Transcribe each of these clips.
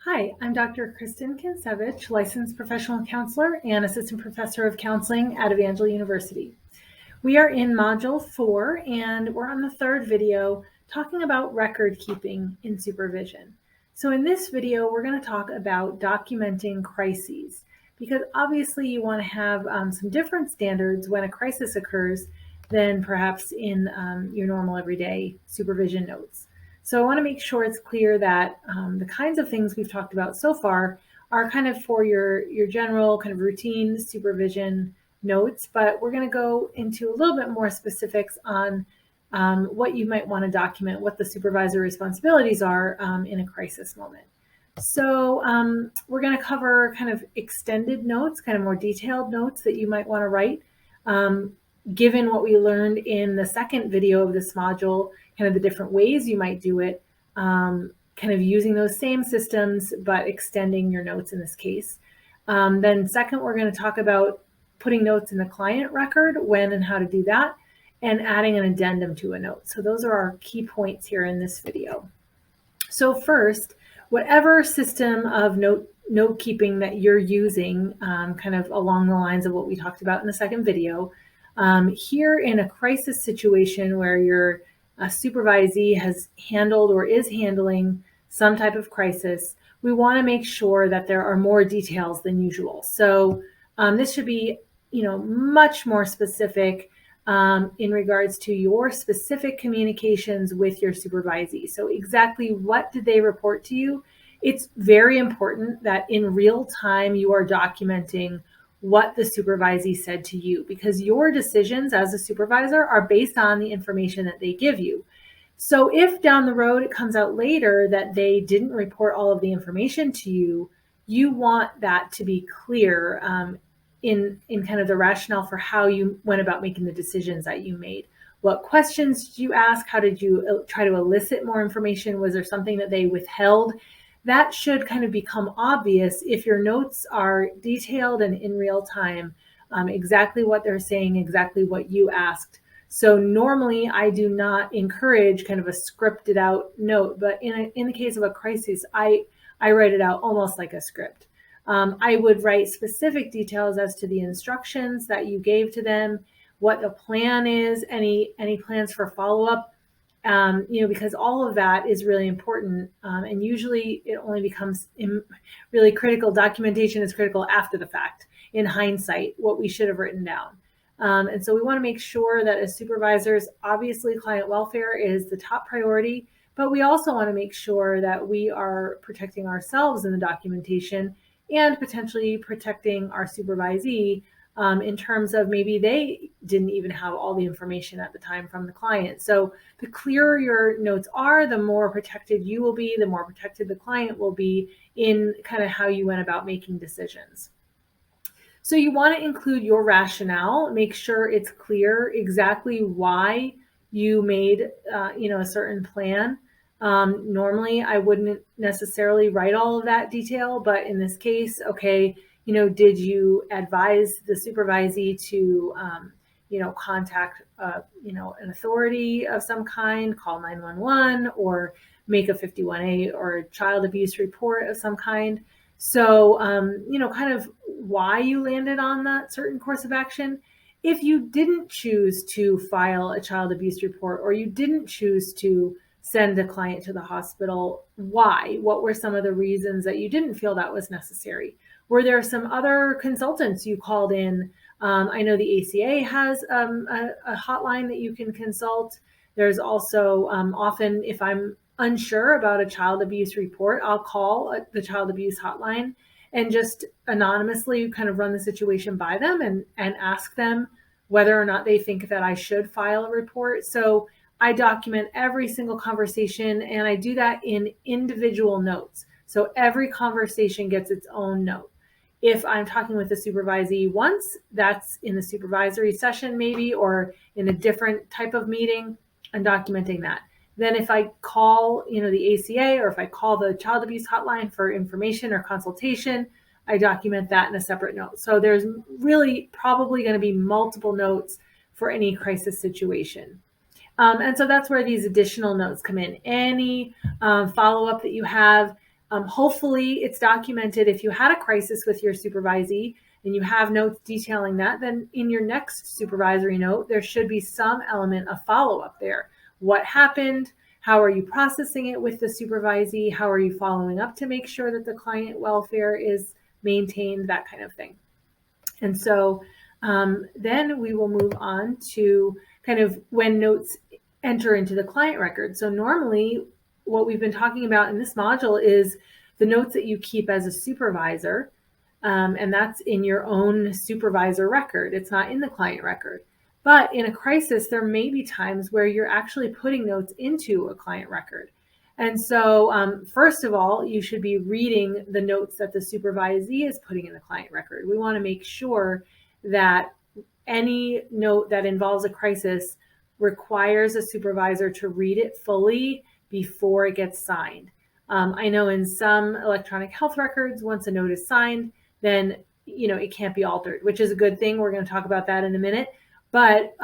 Hi, I'm Dr. Kristen Kinsevich, licensed professional counselor and assistant professor of counseling at Evangel University. We are in module 4 and we're on the third video talking about record keeping in supervision. So in this video, we're going to talk about documenting crises because obviously you want to have some different standards when a crisis occurs than perhaps in your normal everyday supervision notes. So I want to make sure it's clear that the kinds of things we've talked about so far are kind of for your general kind of routine supervision notes, but we're going to go into a little bit more specifics on what you might want to document, what the supervisor responsibilities are in a crisis moment. So we're going to cover kind of extended notes, kind of more detailed notes that you might want to write. Given what we learned in the second video of this module, kind of the different ways you might do it, kind of using those same systems, but extending your notes in this case. Then second, we're going to talk about putting notes in the client record, when and how to do that, and adding an addendum to a note. So those are our key points here in this video. So first, whatever system of note keeping that you're using, kind of along the lines of what we talked about in the second video, here in a crisis situation where your supervisee has handled or is handling some type of crisis, we want to make sure that there are more details than usual. So this should be, much more specific in regards to your specific communications with your supervisee. So exactly what did they report to you? It's very important that in real time you are documenting what the supervisee said to you, because your decisions as a supervisor are based on the information that they give you. So if down the road it comes out later that they didn't report all of the information to you, you want that to be clear in kind of the rationale for how you went about making the decisions that you made. What questions did you ask? How did you try to elicit more information? Was there something that they withheld? That should kind of become obvious if your notes are detailed and in real time, exactly what they're saying, exactly what you asked. So normally I do not encourage kind of a scripted out note, but in the case of a crisis, I write it out almost like a script. I would write specific details as to the instructions that you gave to them, what the plan is, any plans for follow-up, because all of that is really important. And usually it only becomes really critical. Documentation is critical after the fact, in hindsight, what we should have written down. And so we want to make sure that as supervisors, obviously client welfare is the top priority, but we also want to make sure that we are protecting ourselves in the documentation and potentially protecting our supervisee in terms of maybe they didn't even have all the information at the time from the client. So the clearer your notes are, the more protected you will be, the more protected the client will be in kind of how you went about making decisions. So you want to include your rationale, make sure it's clear exactly why you made a certain plan. Normally I wouldn't necessarily write all of that detail, but in this case, okay, did you advise the supervisee to, contact, an authority of some kind, call 911 or make a 51A or child abuse report of some kind? So, kind of why you landed on that certain course of action. If you didn't choose to file a child abuse report or you didn't choose to send a client to the hospital, why? What were some of the reasons that you didn't feel that was necessary? Were there some other consultants you called in? I know the ACA has a hotline that you can consult. There's also often, if I'm unsure about a child abuse report, I'll call the child abuse hotline and just anonymously kind of run the situation by them and ask them whether or not they think that I should file a report. So I document every single conversation, and I do that in individual notes. So every conversation gets its own note. If I'm talking with the supervisee once, that's in the supervisory session maybe, or in a different type of meeting, I'm documenting that. Then if I call, the ACA, or if I call the child abuse hotline for information or consultation, I document that in a separate note. So there's really probably going to be multiple notes for any crisis situation. And so that's where these additional notes come in. Any follow-up that you have, Hopefully it's documented. If you had a crisis with your supervisee and you have notes detailing that, then in your next supervisory note, there should be some element of follow-up there. What happened? How are you processing it with the supervisee? How are you following up to make sure that the client welfare is maintained? That kind of thing. And so then we will move on to kind of when notes enter into the client record. So normally what we've been talking about in this module is the notes that you keep as a supervisor, and that's in your own supervisor record. It's not in the client record. But in a crisis, there may be times where you're actually putting notes into a client record. And so first of all, you should be reading the notes that the supervisee is putting in the client record. We want to make sure that any note that involves a crisis requires a supervisor to read it fully before it gets signed. I know in some electronic health records, once a note is signed, then it can't be altered, which is a good thing. We're going to talk about that in a minute. But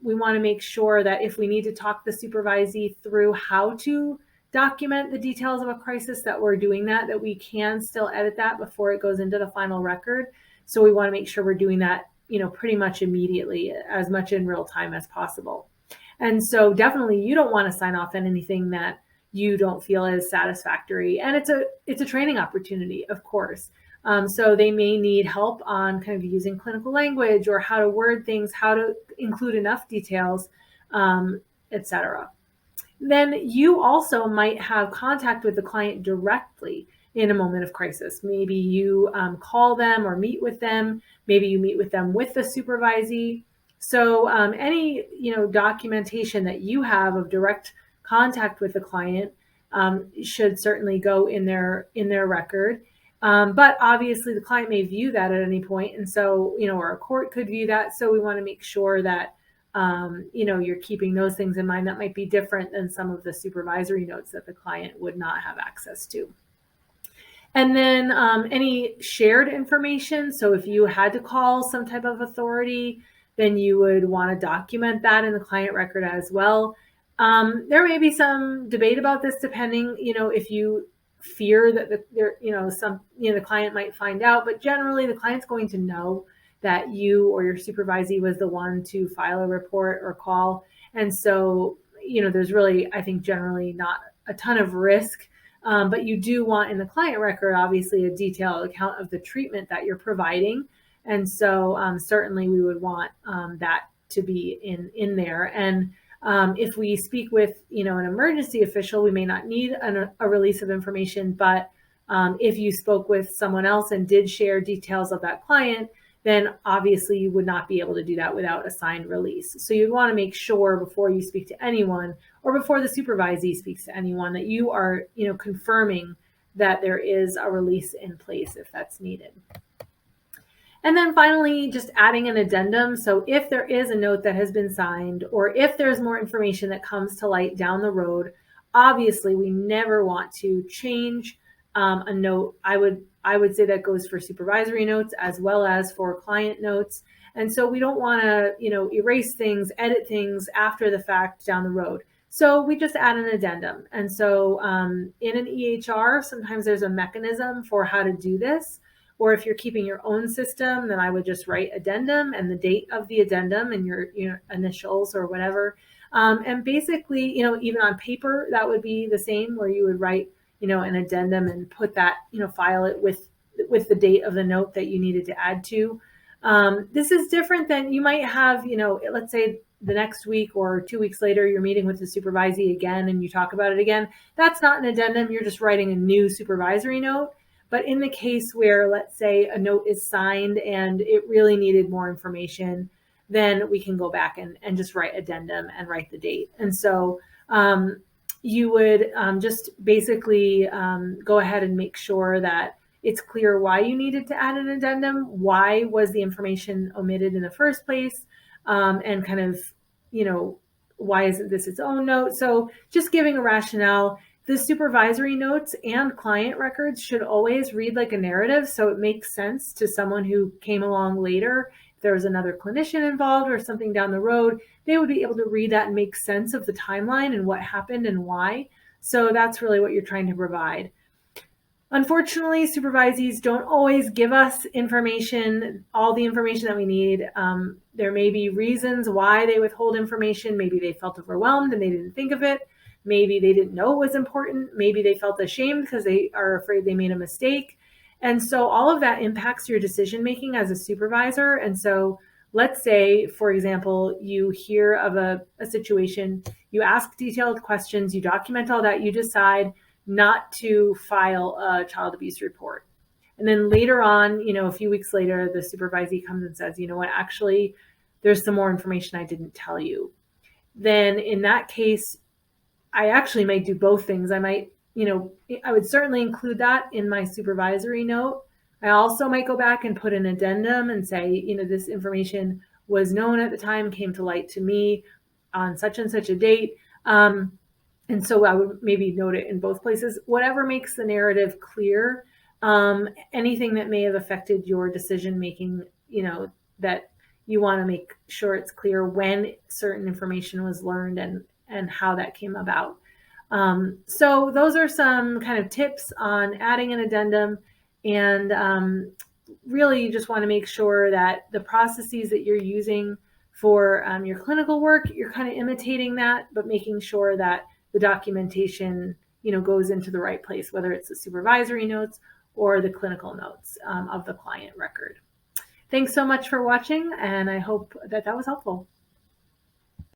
we want to make sure that if we need to talk the supervisee through how to document the details of a crisis, that we're doing that we can still edit that before it goes into the final record. So we want to make sure we're doing that, pretty much immediately, as much in real time as possible. And so definitely you don't want to sign off on anything that you don't feel is satisfactory. And it's a training opportunity, of course. So they may need help on kind of using clinical language or how to word things, how to include enough details, etc. Then you also might have contact with the client directly in a moment of crisis. Maybe you call them or meet with them. Maybe you meet with them with the supervisee. So any documentation that you have of direct contact with the client should certainly go in their record. But obviously the client may view that at any point. And so, or a court could view that. So we want to make sure that, you're keeping those things in mind. That might be different than some of the supervisory notes that the client would not have access to. And then any shared information. So if you had to call some type of authority, then you would want to document that in the client record as well. There may be some debate about this depending, if you fear that the client might find out, but generally the client's going to know that you or your supervisee was the one to file a report or call. And so, there's really, I think, generally not a ton of risk, but you do want in the client record, obviously, a detailed account of the treatment that you're providing. And so certainly we would want that to be in there. And if we speak with, an emergency official, we may not need a release of information, but if you spoke with someone else and did share details of that client, then obviously you would not be able to do that without a signed release. So you'd want to make sure before you speak to anyone or before the supervisee speaks to anyone that you are, confirming that there is a release in place if that's needed. And then finally, just adding an addendum. So if there is a note that has been signed, or if there's more information that comes to light down the road, obviously we never want to change a note. I would say that goes for supervisory notes as well as for client notes. And so we don't want to, erase things, edit things after the fact down the road. So we just add an addendum. And so in an EHR, sometimes there's a mechanism for how to do this. Or if you're keeping your own system, then I would just write addendum and the date of the addendum and your initials or whatever. And basically, even on paper, that would be the same, where you would write, an addendum and put that, file it with the date of the note that you needed to add to. This is different than you might have, let's say the next week or 2 weeks later, you're meeting with the supervisee again and you talk about it again. That's not an addendum. You're just writing a new supervisory note. But in the case where, let's say, a note is signed and it really needed more information, then we can go back and just write addendum and write the date. And so you would just basically go ahead and make sure that it's clear why you needed to add an addendum, why was the information omitted in the first place, and kind of, why isn't this its own note? So just giving a rationale. The supervisory notes and client records should always read like a narrative, so it makes sense to someone who came along later. If there was another clinician involved or something down the road, they would be able to read that and make sense of the timeline and what happened and why. So that's really what you're trying to provide. Unfortunately, supervisees don't always give us information, all the information that we need. There may be reasons why they withhold information. Maybe they felt overwhelmed and they didn't think of it. Maybe they didn't know it was important. Maybe they felt ashamed because they are afraid they made a mistake. And so all of that impacts your decision making as a supervisor. And so let's say, for example, you hear of a situation, you ask detailed questions, you document all that, you decide not to file a child abuse report. And then later on, a few weeks later, the supervisee comes and says, you know what, actually, there's some more information I didn't tell you. Then in that case, I actually might do both things. I might, I would certainly include that in my supervisory note. I also might go back and put an addendum and say, this information was known at the time, came to light to me on such and such a date. And so I would maybe note it in both places, whatever makes the narrative clear. Anything that may have affected your decision making, that you want to make sure it's clear when certain information was learned and how that came about. So those are some kind of tips on adding an addendum, and really you just want to make sure that the processes that you're using for your clinical work, you're kind of imitating that, but making sure that the documentation, goes into the right place, whether it's the supervisory notes or the clinical notes of the client record. Thanks so much for watching, and I hope that was helpful.